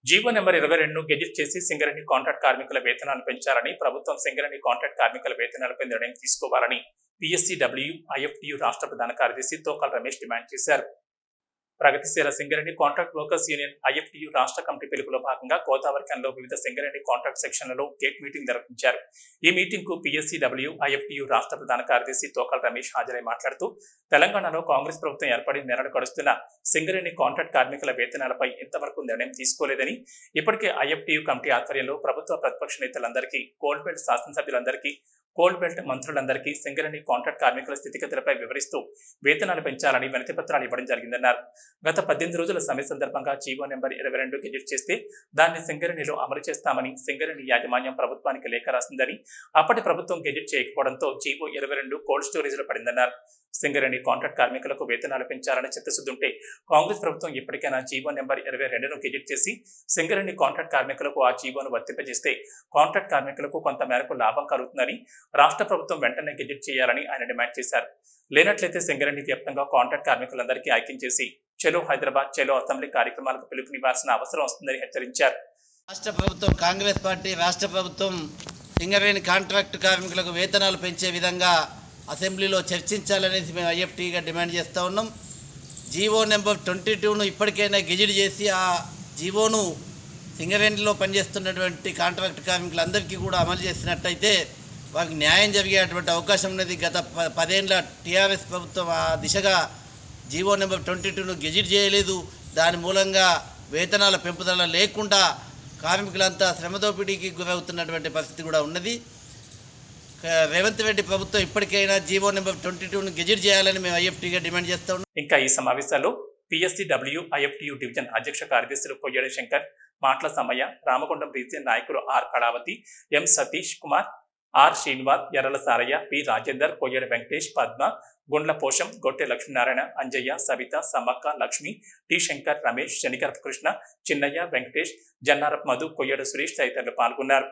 GO number 22ను gazette చేసి Singareni contract కార్మికుల వేతనాలు పెంచాలని ప్రభుత్వం సింగరేణి కాంట్రాక్ట్ కార్మికుల వేతనాలపై నిర్ణయం తీసుకోవాలని పిఎస్సిడబ్ల్యూ ఐఎఫ్టియు రాష్ట్ర ప్రధాన కార్యదర్శి తోకల రమేష్ డిమాండ్ చేశారు. ప్రగతిశీల Singareni contract workers union IFTU రాష్ట్ర కమిటీ పిలుపులో భాగంగా గోదావరిఖనిలో వివిధ సింగరేణి కాంట్రాక్ట్ సెక్షన్లలో గేట్ మీటింగ్ నిర్వహించారు. ఈ మీటింగ్ కు పిఎస్సిడబ్ల్యూ ఐఎఫ్టియు రాష్ట్ర ప్రధాన కార్యదర్శి తోకల రమేష్ హాజరై మాట్లాడుతూ తెలంగాణలో కాంగ్రెస్ ప్రభుత్వం ఏర్పడి నెలలు గడుస్తున్న సింగరేణి కాంట్రాక్ట్ కార్మికుల వేతనాలపై ఇంతవరకు నిర్ణయం తీసుకోలేదని, ఇప్పటికే ఐఎఫ్టియు కమిటీ ఆధ్వర్యంలో ప్రభుత్వ ప్రతిపక్ష నేతలందరికీ, కోల్డ్ బెల్ట్ శాసనసభ్యులందరికీ, కోల్డ్ బెల్ట్ మంత్రులందరికీ సింగరేణి కాంట్రాక్ట్ కార్మికుల స్థితిగతులపై వివరిస్తూ వేతనాలు పెంచాలని వినతి పత్రాలు ఇవ్వడం జరిగిందన్నారు. గత 18 రోజుల సమ్మె సందర్భంగా జీవో నెంబర్ 22 గెజిట్ చేస్తే దాన్ని సింగరేణిలో అమలు చేస్తామని సింగరేణి యాజమాన్యం ప్రభుత్వానికి లేఖ రాసిందని, అప్పటి ప్రభుత్వం గెజిట్ చేయకపోవడంతో జీవో 22 కోల్డ్ స్టోరేజ్ లో పడిందన్నారు. సింగరేణి కాంట్రాక్ట్ కార్మికులకు వేతనాలు పెంచాలని చిత్తశుద్ధుంటే కాంగ్రెస్ ప్రభుత్వం ఇప్పటికైనా జీవో నెంబర్ 22ను గెజిట్ చేసి సింగరేణి కాంట్రాక్ట్ కార్మికులకు ఆ జీవోను వర్తింపజేస్తే కాంట్రాక్ట్ కార్మికులకు కొంత మేరకు లాభం కలుగుతుందని రాష్ట్ర ప్రభుత్వం వెంటనే గెజిట్ చేయాలని ఆయన డిమాండ్ చేశారు. లేనట్లయితే సింగరేణి వ్యాప్తంగా కాంట్రాక్ట్ కార్మికులందరికీ ఐక్యం చేసి చలో హైదరాబాద్, చలో అసెంబ్లీ కార్యక్రమాలకు పిలుపునివ్వాల్సిన అవసరం వస్తుందని హెచ్చరించారు. రాష్ట్ర ప్రభుత్వం, కాంగ్రెస్ పార్టీ రాష్ట్ర ప్రభుత్వం సింగరేణి కాంట్రాక్ట్ కార్మికులకు వేతనాలు పెంచే విధంగా అసెంబ్లీలో చర్చించాలనేసి మేము ఐఎఫ్టీగా డిమాండ్ చేస్తూ ఉన్నాం. జీవో నెంబర్ 22ను ఇప్పటికైనా గెజిట్ చేసి ఆ జీవోను సింగరేణిలో పనిచేస్తున్నటువంటి కాంట్రాక్ట్ కార్మికులందరికీ కూడా అమలు చేసినట్టయితే వారికి న్యాయం జరిగేటువంటి అవకాశం ఉన్నది. గత 10 ఏళ్ల టీఆర్ఎస్ ప్రభుత్వం ఆ దిశగా జీవో నెంబర్ 22ను గెజిట్ చేయలేదు. దాని మూలంగా వేతనాల పెంపుదల లేకుండా కార్మికులంతా శ్రమదోపిడీకి గురవుతున్నటువంటి పరిస్థితి కూడా ఉన్నది. రేవంత్ రెడ్డి ప్రభుత్వం ఇప్పటికైనా జీవో నెంబర్ 22ను గెజిట్ చేయాలని మేము ఐఎఫ్టీగా డిమాండ్ చేస్తా ఉన్నాం. ఇంకా ఈ సమావేశాల్లో పిఎస్సిడబ్ల్యూ ఐఎఫ్టియు డివిజన్ అధ్యక్ష కార్యదర్శులు కొయ్యడ శంకర్, మాట్ల సమయ్య, రామకొండం రీజియన్ నాయకులు R Kalavathi, M Satish Kumar, R Srinivas, Errala Saraiah, P Rajender, Koyyada Venkatesh, Padma, Gundla Posham, Gotte Lakshminarayana, Anjaiah, Savitha, Sammakka, Lakshmi, T Shankar, Ramesh, Shanikarapu Krishna, Chinnaiah, Venkatesh, Jannarap Madhu, Koyyada Suresh తదితరులు పాల్గొన్నారు.